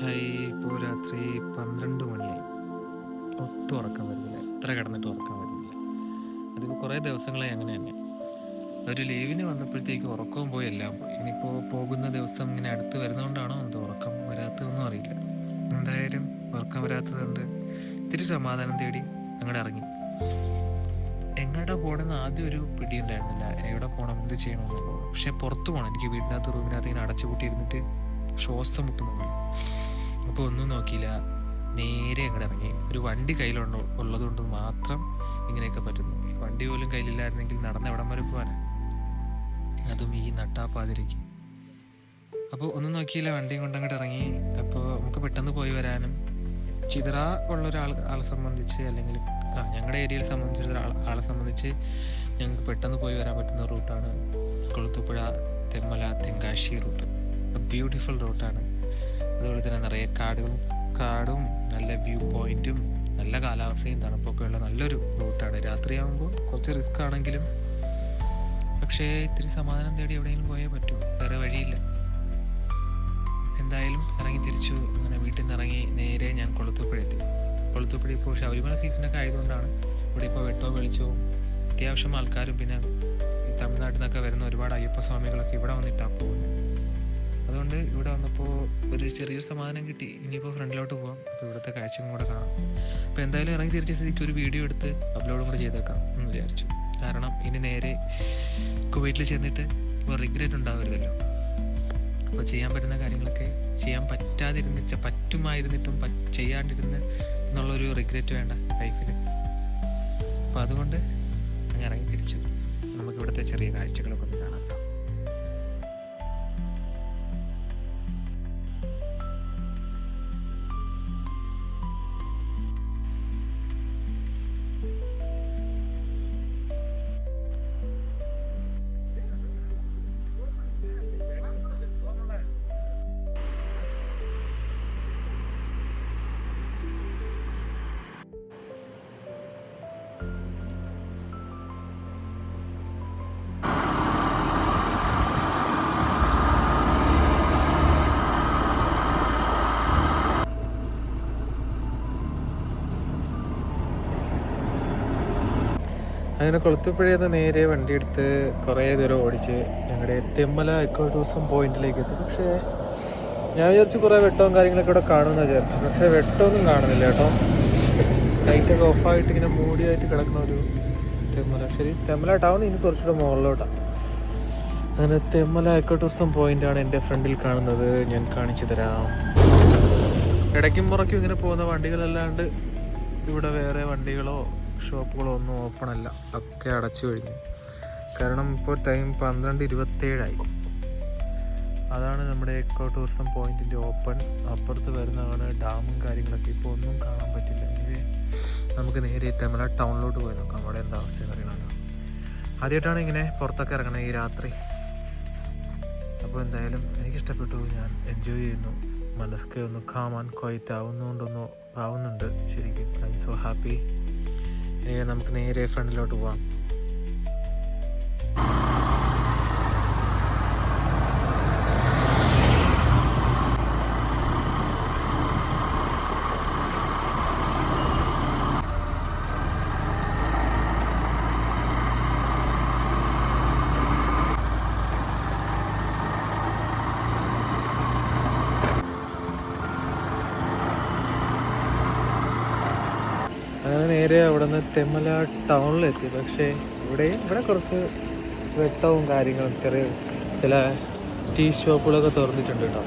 ഇപ്പോൾ രാത്രി 12 മണിയായി. ഒട്ടും ഉറക്കം വരുന്നില്ല. എത്ര കിടന്നിട്ട് ഉറക്കം വരുന്നില്ല. അതിപ്പോൾ കുറേ ദിവസങ്ങളായി അങ്ങനെ തന്നെ. ഒരു ലീവിന് വന്നപ്പോഴത്തേക്ക് ഉറക്കവും പോയി, എല്ലാം പോയി. ഇനിയിപ്പോൾ പോകുന്ന ദിവസം ഇങ്ങനെ അടുത്ത് വരുന്നതുകൊണ്ടാണോ എന്തോ ഉറക്കം വരാത്തതൊന്നും അറിയില്ല. എന്തായാലും ഉറക്കം വരാത്തതുകൊണ്ട് ഇത്തിരി സമാധാനം തേടി അങ്ങോട്ട് ഇറങ്ങി. എങ്ങോട്ടാ പോകണമെന്ന് ആദ്യം ഒരു പിടി ഉണ്ടായിരുന്നില്ല. എവിടെ പോകണം, എന്ത് ചെയ്യണമെന്നുള്ളത്. പക്ഷെ പുറത്ത് പോകണം. എനിക്ക് വീടിനകത്ത് റൂമിനകത്ത് ഇങ്ങനെ അടച്ചു കൂട്ടിയിരുന്നിട്ട് ശ്വാസം മുട്ടുന്നു. അപ്പോൾ ഒന്നും നോക്കിയില്ല, നേരെ അങ്ങോട്ട് ഇറങ്ങി. ഒരു വണ്ടി കയ്യിലുണ്ടോ ഉള്ളത് കൊണ്ട് മാത്രം ഇങ്ങനെയൊക്കെ പറ്റുന്നു. വണ്ടി പോലും കയ്യിലില്ലായിരുന്നെങ്കിൽ നടന്ന് എവിടം വരെ പോകാനാണ്, അതും ഈ നട്ടാപ്പാതിരയ്ക്ക്. അപ്പോൾ ഒന്നും നോക്കിയില്ല, വണ്ടിയും കൊണ്ട് അങ്ങോട്ട് ഇറങ്ങി. അപ്പോൾ നമുക്ക് പെട്ടെന്ന് പോയി വരാനും ചിതറ ആളെ സംബന്ധിച്ച്, അല്ലെങ്കിൽ ഞങ്ങളുടെ ഏരിയയിൽ സംബന്ധിച്ച ആളെ സംബന്ധിച്ച് ഞങ്ങൾക്ക് പെട്ടെന്ന് പോയി വരാൻ പറ്റുന്ന റൂട്ടാണ് കൊളുത്തുപുഴ തെന്മല തെങ്കാശി റൂട്ട്. ബ്യൂട്ടിഫുൾ റൂട്ടാണ്. അതുപോലെ തന്നെ നിറയെ കാടും നല്ല വ്യൂ പോയിന്റും നല്ല കാലാവസ്ഥയും തണുപ്പൊക്കെ ഉള്ള നല്ലൊരു റൂട്ടാണ്. രാത്രിയാകുമ്പോൾ കുറച്ച് റിസ്ക് ആണെങ്കിലും പക്ഷേ ഇത്തിരി സമാധാനം തേടി എവിടെയെങ്കിലും പോയേ പറ്റൂ, വേറെ വഴിയില്ല. എന്തായാലും ഇറങ്ങി തിരിച്ചു. അങ്ങനെ വീട്ടിൽ നിന്ന് ഇറങ്ങി നേരെ ഞാൻ കൊളുത്തുപുഴ എത്തി. കൊളുത്തുപുഴ ഇപ്പോൾ ശബരിമല സീസണൊക്കെ ആയതുകൊണ്ടാണ് ഇവിടെ ഇപ്പോൾ വെട്ടവും വെളിച്ചവും അത്യാവശ്യം ആൾക്കാരും, പിന്നെ ഈ തമിഴ്നാട്ടിൽ നിന്നൊക്കെ വരുന്ന ഒരുപാട് അയ്യപ്പ സ്വാമികളൊക്കെ ഇവിടെ വന്നിട്ടാണ് പോകുന്നത്. അതുകൊണ്ട് ഇവിടെ വന്നപ്പോൾ ഒരു ചെറിയൊരു സമാധാനം കിട്ടി. ഇനിയിപ്പോൾ ഫ്രണ്ടിലോട്ട് പോകാം, അപ്പോൾ ഇവിടുത്തെ കാഴ്ചയും കൂടെ കാണാം. അപ്പോൾ എന്തായാലും ഇറങ്ങി തിരിച്ച സ്ഥിതിക്ക് ഒരു വീഡിയോ എടുത്ത് അപ്ലോഡും കൂടെ ചെയ്തേക്കാം എന്ന് വിചാരിച്ചു. കാരണം ഇനി നേരെ കുവൈറ്റിൽ ചെന്നിട്ട് ഇപ്പോൾ റിഗ്രറ്റ് ഉണ്ടാവരുതല്ലോ. അപ്പോൾ ചെയ്യാൻ പറ്റുന്ന കാര്യങ്ങളൊക്കെ ചെയ്യാൻ പറ്റുമായിരുന്നിട്ടും ചെയ്യാണ്ടിരുന്ന് എന്നുള്ളൊരു റിഗ്രറ്റ് വേണ്ട ലൈഫിൽ. അപ്പോൾ അതുകൊണ്ട് അങ്ങ് ഇറങ്ങി തിരിച്ചു. നമുക്ക് ഇവിടുത്തെ ചെറിയ കാഴ്ചകളൊക്കെ ഒന്ന് കാണാം. അങ്ങനെ കൊളുത്തുപുഴയിൽ നേരെ വണ്ടി എടുത്ത് കുറേ ദൂരം ഓടിച്ച് ഞങ്ങളുടെ തെന്മല എക്കോ ടൂറിസം പോയിന്റിലേക്ക് എത്തി. പക്ഷേ ഞാൻ വിചാരിച്ചു കുറേ വെട്ടവും കാര്യങ്ങളൊക്കെ ഇവിടെ കാണുമെന്ന് വിചാരിച്ചു. പക്ഷേ വെട്ടമൊന്നും കാണുന്നില്ല കേട്ടോ. ലൈറ്റൊക്കെ ഓഫായിട്ട് ഇങ്ങനെ മൂടിയായിട്ട് കിടക്കുന്ന ഒരു തെന്മല. ശരി, തെന്മല ടൗൺ ഇനി കുറച്ചുകൂടെ മുകളിലോട്ടാണ്. അങ്ങനെ തെന്മല എക്കോ ടൂറിസം പോയിന്റാണ് എൻ്റെ ഫ്രണ്ടിൽ കാണുന്നത്. ഞാൻ കാണിച്ചു തരാം. ഇടയ്ക്കും പുറയ്ക്കും ഇങ്ങനെ പോകുന്ന വണ്ടികളല്ലാണ്ട് ഇവിടെ വേറെ വണ്ടികളോ ഷോപ്പുകളോ ഒന്നും ഓപ്പൺ അല്ല, ഒക്കെ അടച്ചു കഴിഞ്ഞു. കാരണം ഇപ്പോൾ ടൈം 12:27. അതാണ് നമ്മുടെ എക്കോ ടൂറിസം പോയിന്റിൻ്റെ ഓപ്പൺ. അപ്പുറത്ത് വരുന്നതാണ് ഡാമും കാര്യങ്ങളൊക്കെ. ഇപ്പോൾ ഒന്നും കാണാൻ പറ്റില്ല. ഇനി നമുക്ക് നേരെ തെന്മല ടൗണിലോട്ട് പോയി നോക്കാം, അവിടെ എന്താ അവസ്ഥയെന്ന് അറിയണമല്ലോ. ആദ്യമായിട്ടാണ് ഇങ്ങനെ പുറത്തൊക്കെ ഇറങ്ങണത് ഈ രാത്രി. അപ്പോൾ എന്തായാലും എനിക്കിഷ്ടപ്പെട്ടു, ഞാൻ എൻജോയ് ചെയ്യുന്നു. മനസ്സൊക്കെ ഒന്ന് കാമാൻ ക്വൈറ്റ് ആവുന്നുണ്ട് ശരിക്കും. I M so happy. നമുക്ക് നേരെ ഫ്രണ്ടിലോട്ട് പോവാം. അങ്ങനെ നേരെ അവിടെ നിന്ന് തെന്മല ടൗണിലെത്തി. പക്ഷേ ഇവിടെ കുറച്ച് വെട്ടവും കാര്യങ്ങളും ചില ടീ ഷോപ്പുകളൊക്കെ തുറന്നിട്ടുണ്ട് കേട്ടോ.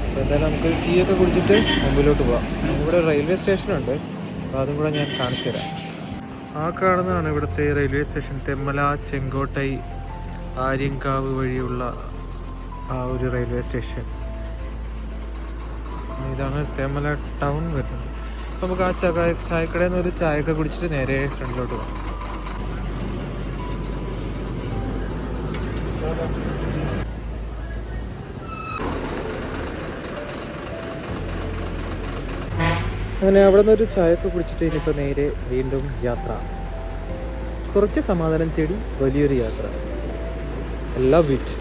അപ്പോൾ എന്തായാലും നമുക്ക് ടീ ഒക്കെ കുടിച്ചിട്ട് മുമ്പിലോട്ട് പോവാം. ഇവിടെ റെയിൽവേ സ്റ്റേഷനുണ്ട്, അപ്പോൾ അതും കൂടെ ഞാൻ കാണിച്ചു തരാം. ആ കാണുന്നതാണ് ഇവിടുത്തെ റെയിൽവേ സ്റ്റേഷൻ. തെന്മല ചെങ്കോട്ടൈ ആര്യങ്കാവ് വഴിയുള്ള ആ ഒരു റെയിൽവേ സ്റ്റേഷൻ. ഇതാണ് തെന്മല ടൗൺ വരുന്നത്. നമുക്ക് ആ ചായക്കടയിൽ നിന്ന് ഒരു ചായയൊക്കെ കുടിച്ചിട്ട് നേരെ ഫ്രണ്ടിലോട്ട് പോകാം. അങ്ങനെ അവിടെ നിന്ന് ഒരു ചായയൊക്കെ കുടിച്ചിട്ട് ഇനിയിപ്പോൾ നേരെ വീണ്ടും യാത്ര. കുറച്ച് സമാധാനം തേടി വലിയൊരു യാത്ര. Love it.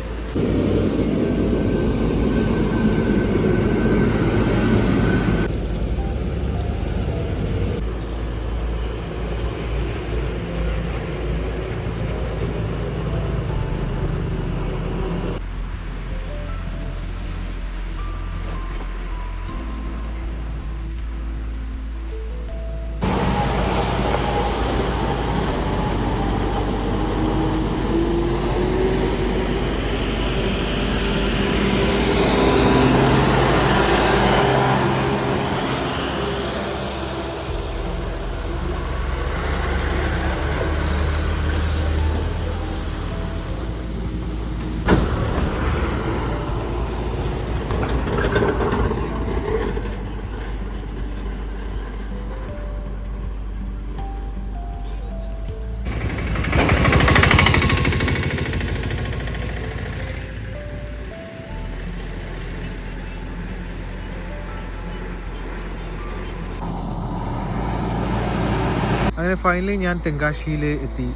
അങ്ങനെ ഫൈനലി ഞാൻ തെങ്കാശിയിൽ എത്തി.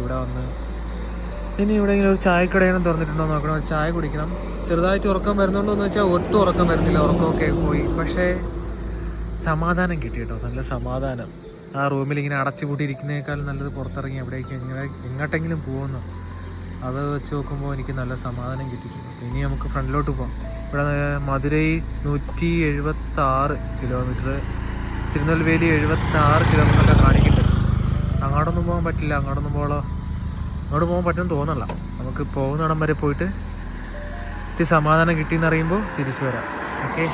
ഇവിടെ വന്ന് ഇനി ഇവിടെ ഇങ്ങനെ ഒരു ചായക്കടയാണ് തുറന്നിട്ടുണ്ടോ നോക്കണം, ഒരു ചായ കുടിക്കണം. ചെറുതായിട്ട് ഉറക്കം വരുന്നുണ്ടോ എന്ന് വെച്ചാൽ ഒട്ടും ഉറക്കം വരുന്നില്ല, ഉറക്കമൊക്കെ പോയി. പക്ഷേ സമാധാനം കിട്ടി കേട്ടോ, നല്ല സമാധാനം. ആ റൂമിൽ ഇങ്ങനെ അടച്ചു പൂട്ടിയിരിക്കുന്നതിനേക്കാളും നല്ലത് പുറത്തിറങ്ങി എവിടേക്ക് എങ്ങോട്ടെങ്കിലും പോകുന്നു. അത് വെച്ച് നോക്കുമ്പോൾ എനിക്ക് നല്ല സമാധാനം കിട്ടിയിട്ടുണ്ട്. ഇനി നമുക്ക് ഫ്രണ്ടിലോട്ട് പോകാം. ഇവിടെ മധുരൈ 176 കിലോമീറ്റർ, തിരുനെൽവേലി 76 കിലോമീറ്ററൊക്കെ കാണിക്കുന്നുണ്ട്. അങ്ങോട്ടൊന്നും പോകാൻ പറ്റില്ല, അങ്ങോട്ട് പോകാൻ പറ്റുമെന്ന് തോന്നല്ല. നമുക്ക് പോകുന്നിടം വരെ പോയിട്ട് ഇത്തിരി സമാധാനം കിട്ടിയെന്ന് അറിയുമ്പോൾ തിരിച്ചു വരാം. ഓക്കെ,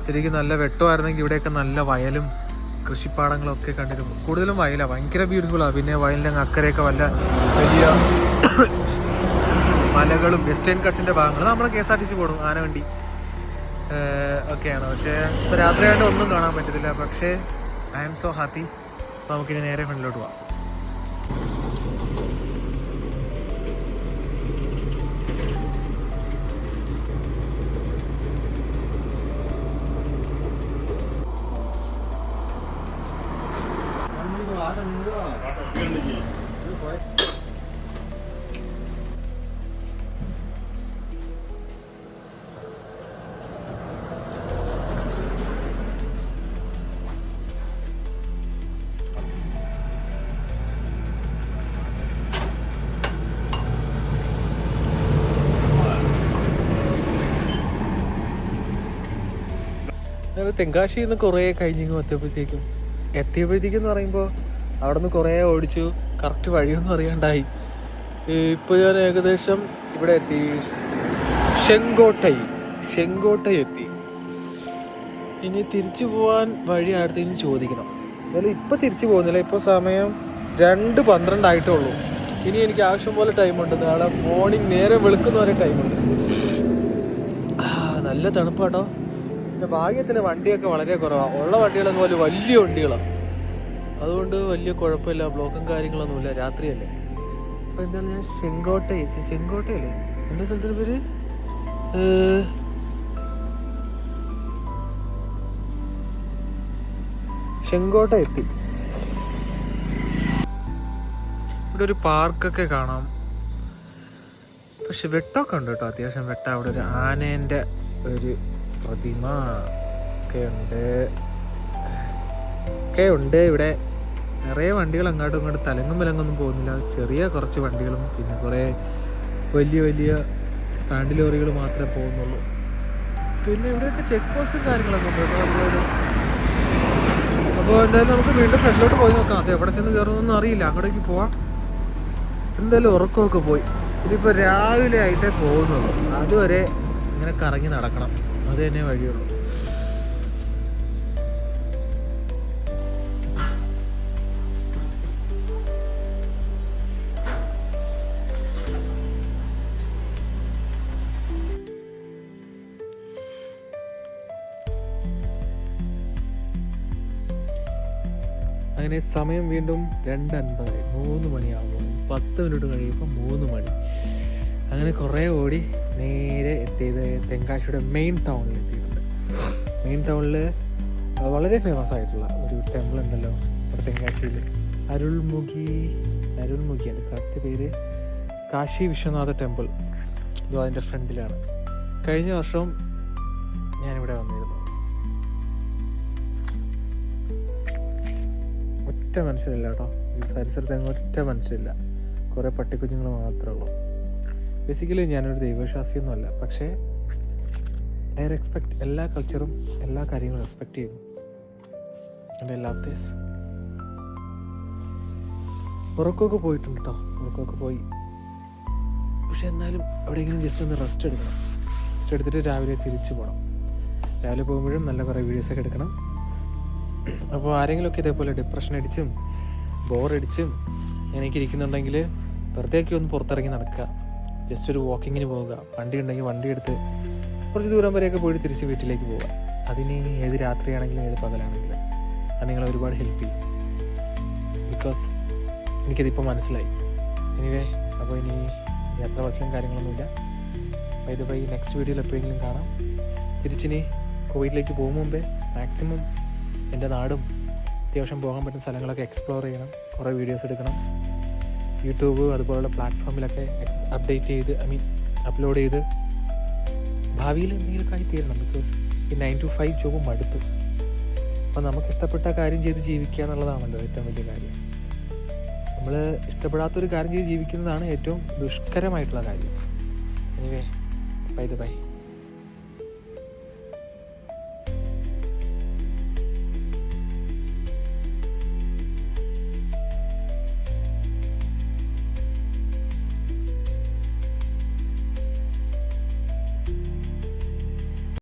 ശരിക്കും നല്ല വെട്ടമായിരുന്നെങ്കിൽ ഇവിടെയൊക്കെ നല്ല വയലും കൃഷിപ്പാടങ്ങളൊക്കെ കണ്ടിരുന്നു. കൂടുതലും വയലാണ്, ഭയങ്കര ബ്യൂട്ടിഫുള്ളാണ്. പിന്നെ വയലിൻ്റെ അക്കരെയൊക്കെ വലിയ മലകളും വെസ്റ്റേൺ കട്ട്സിൻ്റെ ഭാഗങ്ങൾ. നമ്മൾ KSRTC പോകണം, ആനവണ്ടി ഒക്കെയാണ്. പക്ഷേ ഇപ്പോൾ രാത്രിയായിട്ട് ഒന്നും കാണാൻ പറ്റത്തില്ല. പക്ഷേ ഐ ആം സോ ഹാപ്പി. അപ്പോൾ നമുക്കിനി നേരെ ഫ്രണ്ടിലോട്ട് പോവാം. തെങ്കാശിയിൽ നിന്ന് കുറേ കഴിഞ്ഞിങ്ങും എത്തിയപ്പോഴത്തേക്കെന്ന് പറയുമ്പോൾ അവിടെ നിന്ന് കുറേ ഓടിച്ചു, കറക്റ്റ് വഴിയൊന്നും അറിയാണ്ടായി. ഇപ്പോൾ ഞാൻ ഏകദേശം ഇവിടെ എത്തി, ചെങ്കോട്ടൈ എത്തി. ഇനി തിരിച്ചു പോകാൻ വഴി അടുത്തേക്ക് ചോദിക്കണം. എന്നാലും ഇപ്പോൾ തിരിച്ചു പോകുന്നില്ല, ഇപ്പോൾ സമയം 2:12 ആയിട്ടേ ഉള്ളൂ. ഇനി എനിക്ക് ആവശ്യം പോലെ ടൈമുണ്ട്. നാളെ മോർണിംഗ് നേരെ വെളുക്കുന്ന വരെ ടൈമുണ്ട്. നല്ല തണുപ്പാട്ടോ. പിന്നെ ഭാഗ്യത്തിന് വണ്ടിയൊക്കെ വളരെ കുറവാണ്. ഉള്ള വണ്ടികളൊക്കെ വലിയ വണ്ടികളാണ്, അതുകൊണ്ട് വലിയ കുഴപ്പമില്ല, ബ്ലോക്കും കാര്യങ്ങളൊന്നുമില്ല. രാത്രിയല്ലേ. അപ്പോൾ എന്താണ് ഞാൻ ചെങ്കോട്ടയല്ലേ എൻ്റെ സ്ഥലത്തിൻ്റെ പേര് ചെങ്കോട്ട എത്തി. ഇവിടെ ഒരു പാർക്കൊക്കെ കാണാം. പക്ഷെ വെട്ടമൊക്കെ ഉണ്ട് കേട്ടോ, അത്യാവശ്യം വെട്ടം. അവിടെ ഒരു ആനേൻ്റെ ഒരു പ്രതിമ ഒക്കെ ഉണ്ട്. ഇവിടെ നിറയെ വണ്ടികൾ അങ്ങോട്ടും ഇങ്ങോട്ടും തലങ്ങും വിലങ്ങൊന്നും പോകുന്നില്ല. ചെറിയ കുറച്ച് വണ്ടികളും പിന്നെ കുറേ വലിയ പാൻഡ് ലോറികൾ മാത്രമേ പോകുന്നുള്ളൂ. പിന്നെ ഇവിടെയൊക്കെ ചെക്ക് പോസ്റ്റും കാര്യങ്ങളൊക്കെ ഉണ്ട്. അപ്പോൾ എന്തായാലും നമുക്ക് വീണ്ടും ഫ്രണ്ടിലോട്ട് പോയി നോക്കാം. അത് എവിടെ ചെന്ന് കയറുന്നൊന്നും അറിയില്ല, അങ്ങോട്ടേക്ക് പോവാം. എന്തായാലും ഉറക്കമൊക്കെ പോയി. ഇതിപ്പോൾ രാവിലെ ആയിട്ടേ പോകുന്നുള്ളൂ, അതുവരെ ഇങ്ങനെ കറങ്ങി നടക്കണം, അത് തന്നെ വഴിയുള്ളൂ. അങ്ങനെ സമയം വീണ്ടും 2:50, 3 മണിയാകുമ്പോൾ 10 മിനിറ്റ് കഴിയുമ്പോൾ 3 മണി. അങ്ങനെ കുറേ ഓടി നേരെ എത്തിയത് തെങ്കാശിയുടെ മെയിൻ ടൗണിൽ എത്തിയിട്ടുണ്ട്. മെയിൻ ടൗണിൽ വളരെ ഫേമസ് ആയിട്ടുള്ള ഒരു ടെമ്പിൾ ഉണ്ടല്ലോ അവിടെ തെങ്കാശിയിൽ, അരുൾമുഖിയാണ് കറക്റ്റ് പേര്. കാശി വിശ്വനാഥ ടെമ്പിൾ ഇതോ അതിൻ്റെ ഫ്രണ്ടിലാണ്. കഴിഞ്ഞ വർഷം ഞാനിവിടെ വന്നിരുന്നു. ഒറ്റ മനുഷ്യരില്ല കേട്ടോ ഈ പരിസരത്ത്, അങ്ങ് ഒറ്റ മനുഷ്യരില്ല, കുറേ പട്ടിക്കുഞ്ഞുങ്ങൾ മാത്രമേ ഉള്ളൂ. ബേസിക്കലി ഞാനൊരു ദൈവവിശ്വാസിയൊന്നുമല്ല, പക്ഷേ ഐ റെസ്പെക്ട് എല്ലാ കൾച്ചറും എല്ലാ കാര്യങ്ങളും റെസ്പെക്റ്റ് ചെയ്യുന്നു. എൻ്റെ എല്ലാ ദിവസം ഉറക്കമൊക്കെ പോയിട്ടുണ്ട് കേട്ടോ, ഉറക്കമൊക്കെ പോയി. പക്ഷെ എന്നാലും എവിടെയെങ്കിലും ജസ്റ്റ് ഒന്ന് റെസ്റ്റ് എടുത്തിട്ട് രാവിലെ തിരിച്ചു പോകണം. രാവിലെ പോകുമ്പോഴും നല്ല കുറേ വീഡിയോസൊക്കെ എടുക്കണം. അപ്പോൾ ആരെങ്കിലുമൊക്കെ ഇതേപോലെ ഡിപ്രഷൻ അടിച്ചും ബോറടിച്ചും എനിക്കിരിക്കുന്നുണ്ടെങ്കിൽ വെറുതെയൊക്കെ ഒന്ന് പുറത്തിറങ്ങി നടക്കുക, ജസ്റ്റ് ഒരു വാക്കിങ്ങിന് പോവുക. വണ്ടി ഉണ്ടെങ്കിൽ വണ്ടി എടുത്ത് കുറച്ച് ദൂരം വരെയൊക്കെ പോയിട്ട് തിരിച്ച് വീട്ടിലേക്ക് പോവുക. അതിന് ഏത് രാത്രിയാണെങ്കിലും ഏത് പകലാണെങ്കിലും അത് നിങ്ങളെ ഒരുപാട് ഹെൽപ്പ് ചെയ്യും. ബിക്കോസ് എനിക്കതിപ്പോൾ മനസ്സിലായി. എനിവേ, അപ്പോൾ ഇനി യാത്രാ ബസ്സിലും കാര്യങ്ങളൊന്നുമില്ല. ബൈ നെക്സ്റ്റ് വീഡിയോയിൽ എപ്പോഴെങ്കിലും കാണാം. തിരിച്ചിനി കുവൈറ്റിലേക്ക് പോകും മുമ്പേ മാക്സിമം എൻ്റെ നാടും അത്യാവശ്യം പോകാൻ പറ്റുന്ന സ്ഥലങ്ങളൊക്കെ എക്സ്പ്ലോർ ചെയ്യണം, കുറേ വീഡിയോസ് എടുക്കണം, യൂട്യൂബ് അതുപോലുള്ള പ്ലാറ്റ്ഫോമിലൊക്കെ അപ്ലോഡ് ചെയ്ത് ഭാവിയിൽ എന്തെങ്കിലുമൊക്കെ ആയി തീരണം. ബിക്കോസ് ഈ 9 to 5 ജോബ് മടുത്തു. അപ്പോൾ നമുക്ക് ഇഷ്ടപ്പെട്ട കാര്യം ചെയ്ത് ജീവിക്കുക എന്നുള്ളതാണല്ലോ ഏറ്റവും വലിയ കാര്യം. നമ്മൾ ഇഷ്ടപ്പെടാത്തൊരു കാര്യം ചെയ്ത് ജീവിക്കുന്നതാണ് ഏറ്റവും ദുഷ്കരമായിട്ടുള്ള കാര്യം. Anyway, by.